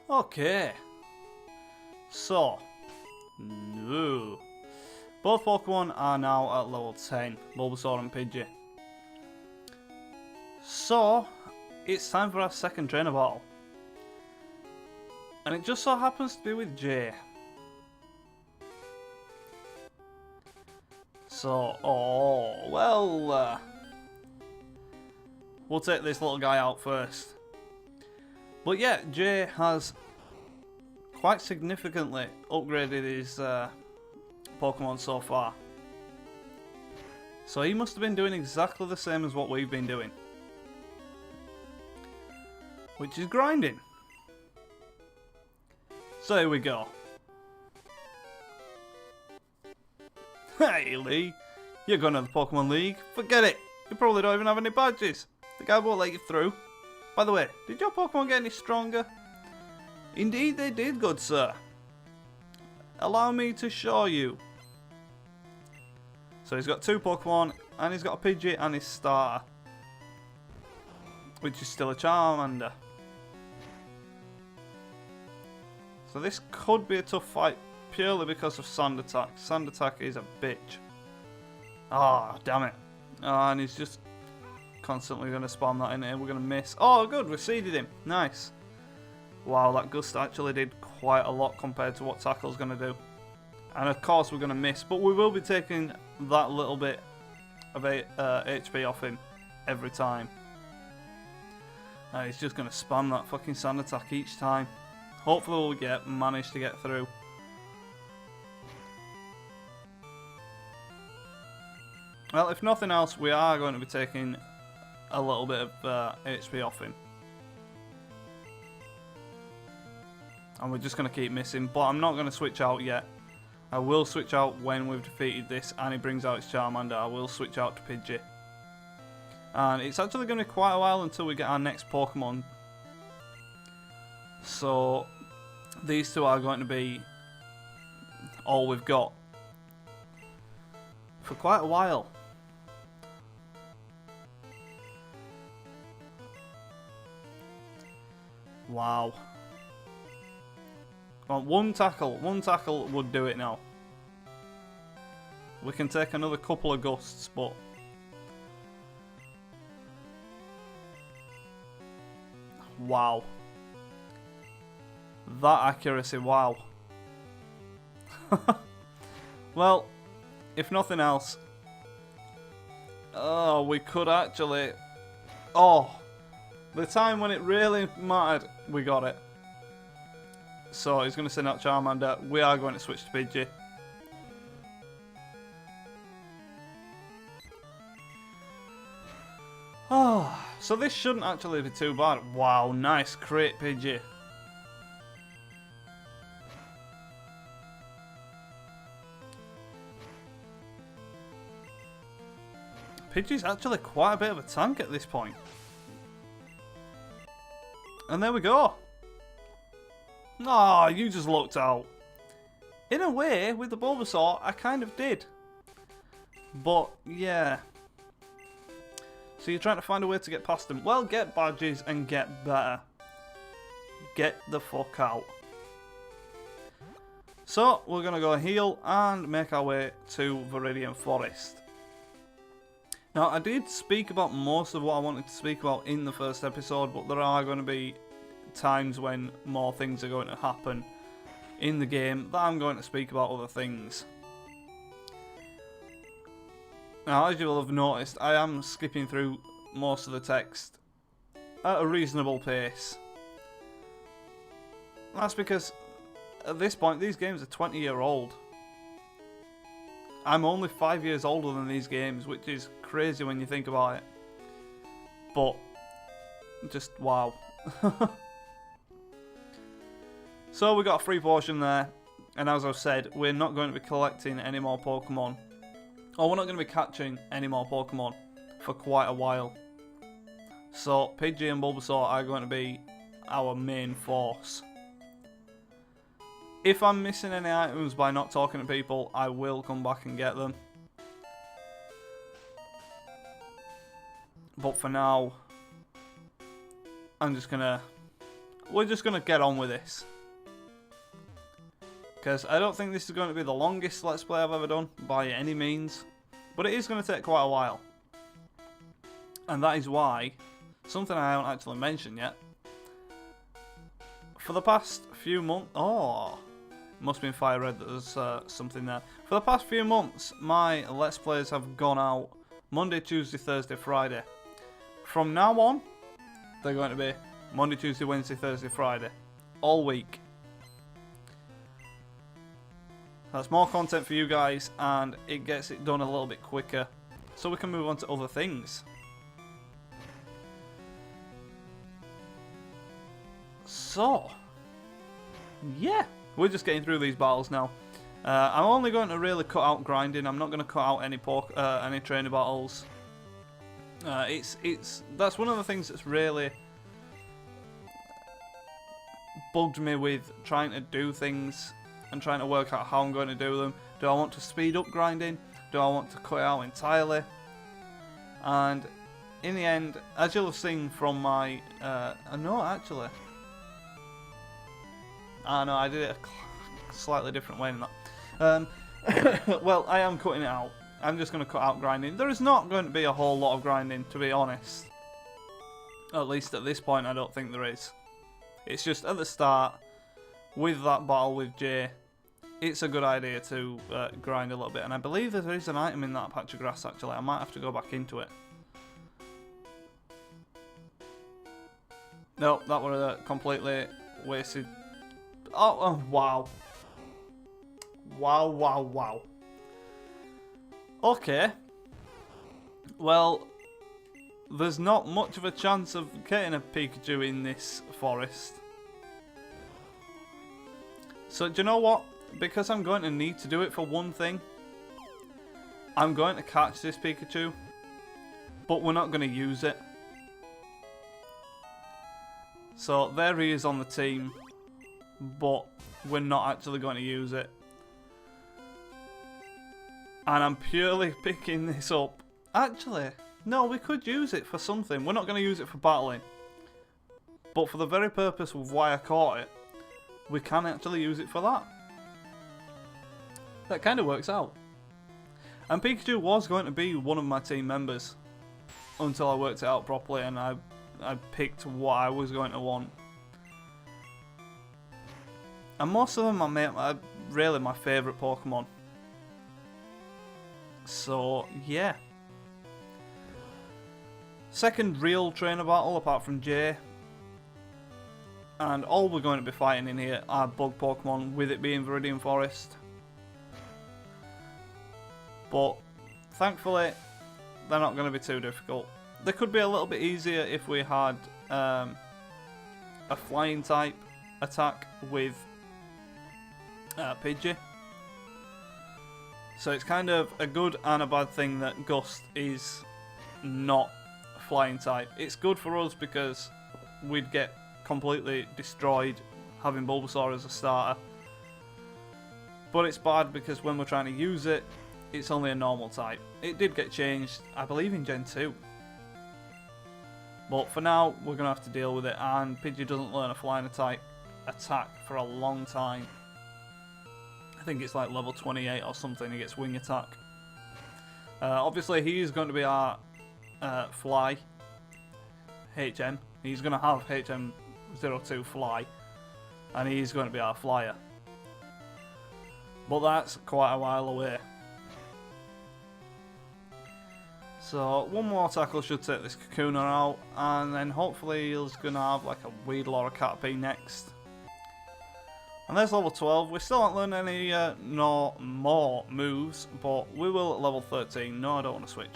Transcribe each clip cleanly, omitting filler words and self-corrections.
Okay. So, no. Both Pokemon are now at level 10, Bulbasaur and Pidgey. So, it's time for our second trainer battle. And it just so happens to be with Jay. So, we'll take this little guy out first. But yeah, Jay has quite significantly upgraded his Pokemon so far. So he must have been doing exactly the same as what we've been doing. Which is grinding. So here we go. Hey Lee, you're going to the Pokemon League? Forget it, you probably don't even have any badges. The guy won't let you through. By the way, did your Pokemon get any stronger? Indeed they did, good sir. Allow me to show you. So he's got 2 Pokemon, and he's got a Pidgey and his starter. Which is still a Charmander. So this could be a tough fight, purely because of Sand Attack. Sand Attack is a bitch. Ah, damn it. And he's just constantly going to spam that in here. We're going to miss. Oh, good, we seeded him. Nice. Wow, that Gust actually did quite a lot compared to what Tackle's going to do. And of course we're going to miss, but we will be taking that little bit of HP off him every time. And he's just going to spam that fucking Sand Attack each time. Hopefully we'll manage to get through. Well, if nothing else, we are going to be taking a little bit of HP off him. And we're just going to keep missing, but I'm not going to switch out yet. I will switch out when we've defeated this and he brings out his Charmander. I will switch out to Pidgey. And it's actually going to be quite a while until we get our next Pokemon. So these two are going to be all we've got for quite a while. Wow. Well, one tackle would do it now. We can take another couple of gusts, but wow. That accuracy, wow. Well, if nothing else, oh, we could actually, the time when it really mattered, we got it. So he's going to send out Charmander. We are going to switch to Pidgey. Oh, so this shouldn't actually be too bad. Wow, nice crit, Pidgey. Pidgey's actually quite a bit of a tank at this point. And there we go. Oh, you just looked out. In a way, with the Bulbasaur, I kind of did. But, yeah. So you're trying to find a way to get past them. Well, get badges and get better. Get the fuck out. So, we're going to go heal and make our way to Viridian Forest. Now, I did speak about most of what I wanted to speak about in the first episode, but there are going to be times when more things are going to happen in the game that I'm going to speak about other things. Now, as you will have noticed, I am skipping through most of the text at a reasonable pace. That's because at this point these games are 20-year-old. I'm only 5 years older than these games, which is crazy when you think about it. But just wow. So we got a free potion there, and as I've said, we're not going to be collecting any more Pokemon, or we're not going to be catching any more Pokemon for quite a while. So Pidgey and Bulbasaur are going to be our main force. If I'm missing any items by not talking to people, I will come back and get them. But for now, I'm just going to we're just going to get on with this. Because I don't think this is going to be the longest Let's Play I've ever done, by any means. But it is going to take quite a while. And that is why, something I haven't actually mentioned yet. For the past few months... Oh, must be in Fire Red that there's something there. For the past few months, my Let's Plays have gone out Monday, Tuesday, Thursday, Friday. From now on, they're going to be Monday, Tuesday, Wednesday, Thursday, Friday. All week. That's more content for you guys, and it gets it done a little bit quicker, so we can move on to other things. So, yeah, we're just getting through these battles now. I'm only going to really cut out grinding. I'm not going to cut out any trainer battles. That's one of the things that's really bugged me with trying to do things and trying to work out how I'm going to do them. Do I want to speed up grinding? Do I want to cut it out entirely? And in the end, as you'll have seen from my... no, actually. No, I did it a slightly different way than that. Well, I am cutting it out. I'm just going to cut out grinding. There is not going to be a whole lot of grinding, to be honest. At least at this point, I don't think there is. It's just at the start, with that battle with Jay, it's a good idea to grind a little bit. And I believe there is an item in that patch of grass, actually. I might have to go back into it. No, that was completely wasted. Oh, wow. Wow. Okay. Well, there's not much of a chance of getting a Pikachu in this forest. So, do you know what? Because I'm going to need to do it for one thing, I'm going to catch this Pikachu, but we're not going to use it. So, there he is on the team, but we're not actually going to use it. And I'm purely picking this up. Actually, no, we could use it for something. We're not going to use it for battling. But for the very purpose of why I caught it, we can actually use it for that. That kind of works out. And Pikachu was going to be one of my team members until I worked it out properly and I picked what I was going to want. And most of them are really my favourite Pokemon. So, yeah. Second real trainer battle apart from Jay. And all we're going to be fighting in here are bug Pokemon, with it being Viridian Forest. But thankfully, they're not going to be too difficult. They could be a little bit easier if we had a flying type attack with Pidgey. So it's kind of a good and a bad thing that Gust is not flying type. It's good for us because we'd get completely destroyed having Bulbasaur as a starter. But it's bad because when we're trying to use it, it's only a normal type. It did get changed, I believe, in Gen 2. But for now, we're going to have to deal with it, and Pidgey doesn't learn a flying attack for a long time. I think it's like level 28 or something, he gets wing attack. Obviously, he is going to be our fly, HM. He's going to have HM02 fly, and he's going to be our flyer. But that's quite a while away. So, one more tackle should take this Kakuna out, and then hopefully he's going to have like a Weedle or a Caterpie next. And there's level 12. We still haven't learned any no more moves, but we will at level 13. No, I don't want to switch.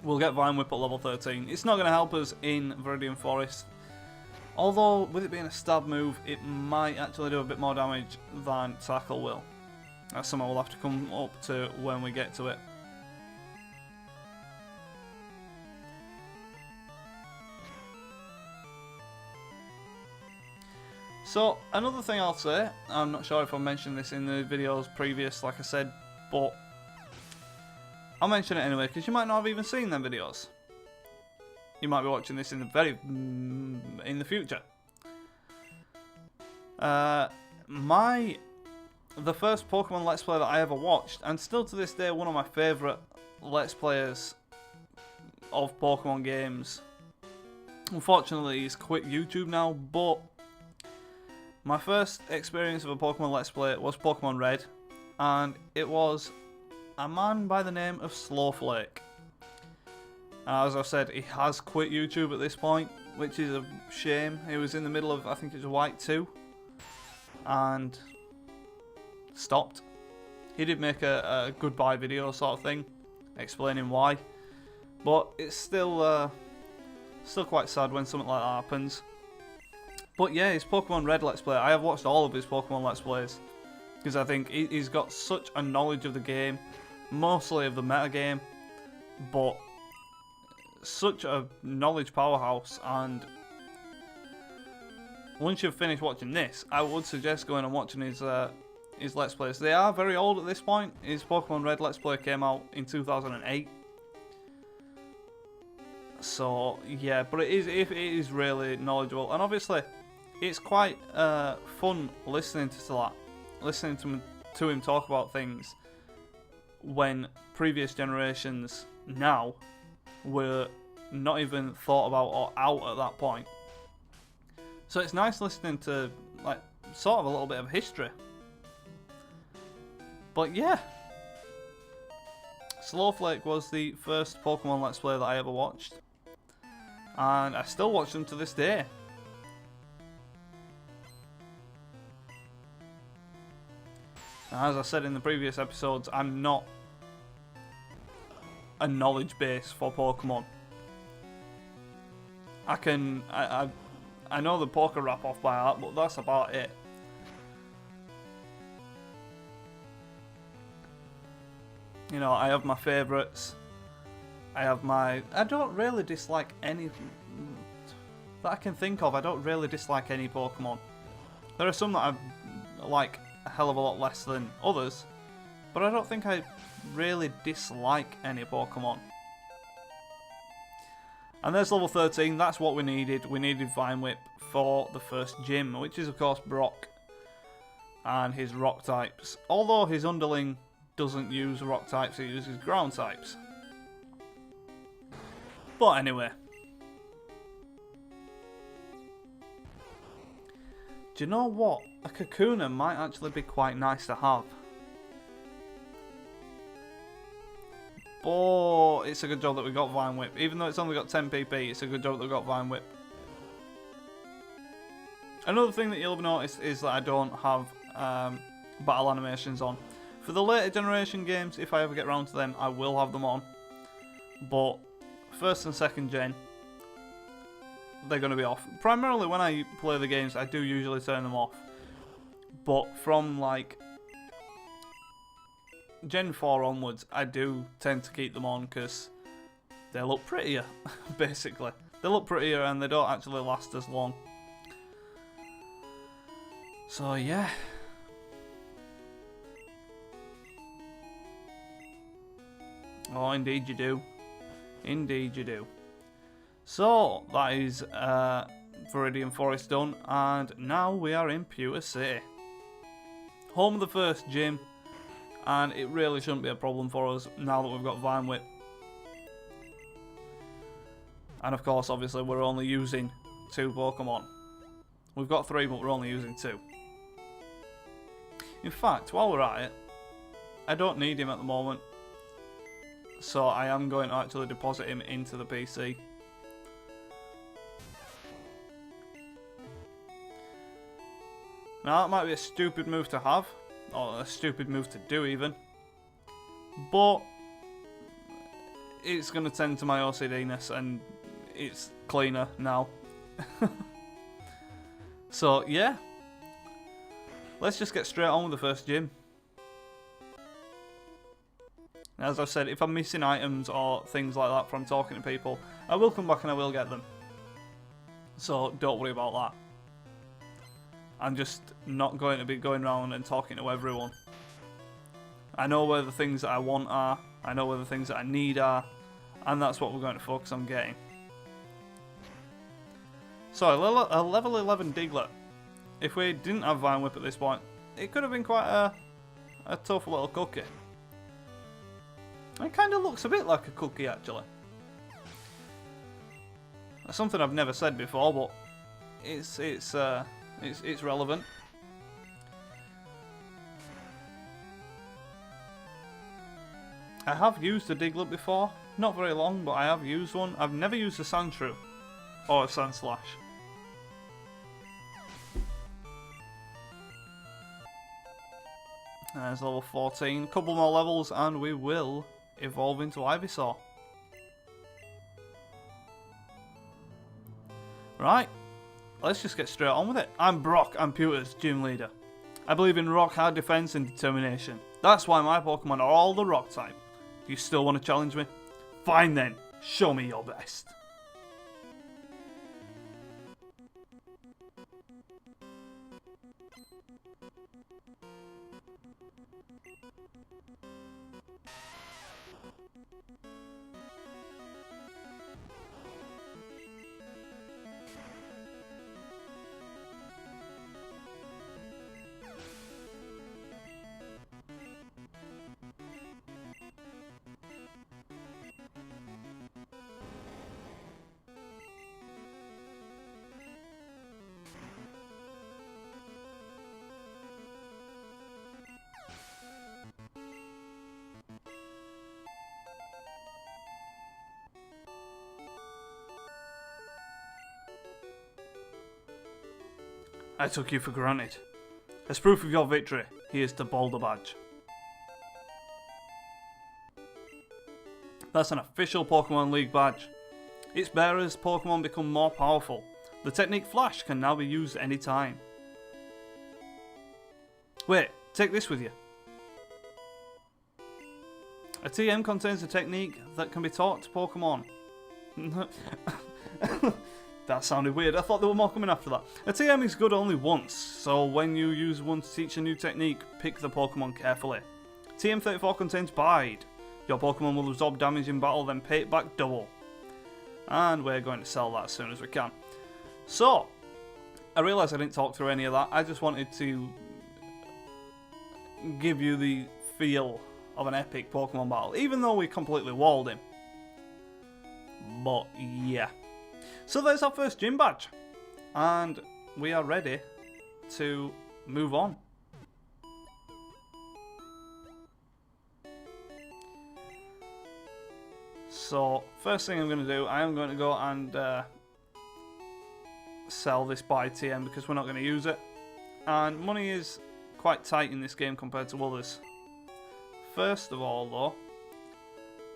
We'll get Vine Whip at level 13. It's not going to help us in Viridian Forest. Although, with it being a stab move, it might actually do a bit more damage than Tackle will. That's something we'll have to come up to when we get to it. So, another thing I'll say, I'm not sure if I mentioned this in the videos previous, like I said, but I'll mention it anyway, because you might not have even seen them videos. You might be watching this in the future. The first Pokemon Let's Play that I ever watched, and still to this day one of my favourite Let's Players of Pokemon games. Unfortunately, he's quit YouTube now, but my first experience of a Pokemon Let's Play was Pokemon Red, and it was a man by the name of Slowflake. And as I said, he has quit YouTube at this point, which is a shame. He was in the middle of, I think it was White 2, and stopped. He did make a goodbye video sort of thing, explaining why, but it's still quite sad when something like that happens. But yeah, his Pokemon Red Let's Play, I have watched all of his Pokemon Let's Plays, because I think he's got such a knowledge of the game, mostly of the meta game, but such a knowledge powerhouse. And once you've finished watching this, I would suggest going and watching his Let's Plays. They are very old at this point. His Pokemon Red Let's Play came out in 2008. So yeah, but it is really knowledgeable, and obviously it's quite fun listening to that, listening to him talk about things when previous generations now were not even thought about or out at that point. So it's nice listening to like sort of a little bit of history. But yeah, Slowflake was the first Pokemon Let's Play that I ever watched, and I still watch them to this day. As I said in the previous episodes, I'm not a knowledge base for Pokemon. I know the Poké Rap off by heart, but that's about it. You know, I have my favourites. I don't really dislike any that I can think of. I don't really dislike any Pokemon. There are some that I like a hell of a lot less than others, but I don't think I really dislike any Pokemon. And there's level 13, that's what we needed. We needed Vine Whip for the first gym, which is of course Brock and his rock types. Although his underling doesn't use rock types, he uses ground types. But anyway. Do you know what? A Kakuna might actually be quite nice to have. But it's a good job that we got Vine Whip. Even though it's only got 10 PP, it's a good job that we got Vine Whip. Another thing that you'll have noticed is that I don't have battle animations on. For the later generation games, if I ever get around to them, I will have them on. But first and second gen, they're going to be off. Primarily when I play the games, I do usually turn them off. But from like Gen 4 onwards, I do tend to keep them on because they look prettier, basically. They look prettier and they don't actually last as long. So yeah. Oh, indeed you do. Indeed you do. So, that is Viridian Forest done, and now we are in Pewter City. Home of the first gym, and it really shouldn't be a problem for us now that we've got Vine Whip. And of course, obviously, we're only using 2 Pokemon. We've got 3, but we're only using 2. In fact, while we're at it, I don't need him at the moment. So I am going to actually deposit him into the PC. Now that might be a stupid move to have, or a stupid move to do even, but it's going to tend to my OCD-ness and it's cleaner now. So yeah, let's just get straight on with the first gym. As I've said, if I'm missing items or things like that from talking to people, I will come back and I will get them. So don't worry about that. I'm just not going to be going around and talking to everyone. I know where the things that I want are, I know where the things that I need are, and that's what we're going to focus on getting. So, a level 11 Diglett. if we didn't have Vine Whip at this point, it could have been quite a tough little cookie. It kind of looks a bit like a cookie, actually. That's something I've never said before, but it's relevant. I have used a Diglett before, not very long, but I have used one. I've never used a Sandshrew or a Sandslash. There's level 14, couple more levels, and we will evolve into Ivysaur. Right, let's just get straight on with it. I'm Brock, I'm Pewter's gym leader. I believe in rock hard defense and determination. That's why my Pokemon are all the rock type. You still want to challenge me? Fine then, show me your best. I took you for granted. As proof of your victory, here's the Boulder Badge. That's an official Pokemon League badge. Its bearers' Pokemon become more powerful. The technique Flash can now be used anytime. Wait, take this with you. A TM contains a technique that can be taught to Pokemon. That sounded weird. I thought there were more coming after that. A TM is good only once, so when you use one to teach a new technique, pick the Pokemon carefully. TM34 contains Bide. Your Pokemon will absorb damage in battle, then pay it back double. And we're going to sell that as soon as we can. So, I realise I didn't talk through any of that. I just wanted to give you the feel of an epic Pokemon battle, even though we completely walled him. But yeah. So there's our first gym badge, and we are ready to move on. So first thing I'm going to do, I am going to go and sell this buy TM because we're not going to use it, and money is quite tight in this game compared to others. First of all though,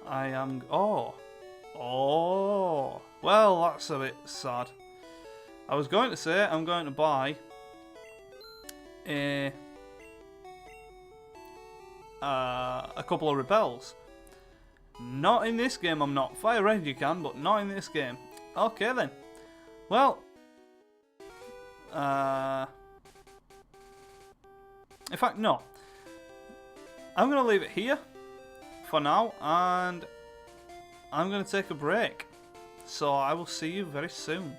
I am... Oh, well, that's a bit sad. I was going to say I'm going to buy a couple of repels. Not in this game, I'm not. Fire Red you can, but not in this game. Okay then. Well, in fact, no. I'm going to leave it here for now, and I'm going to take a break. So I will see you very soon.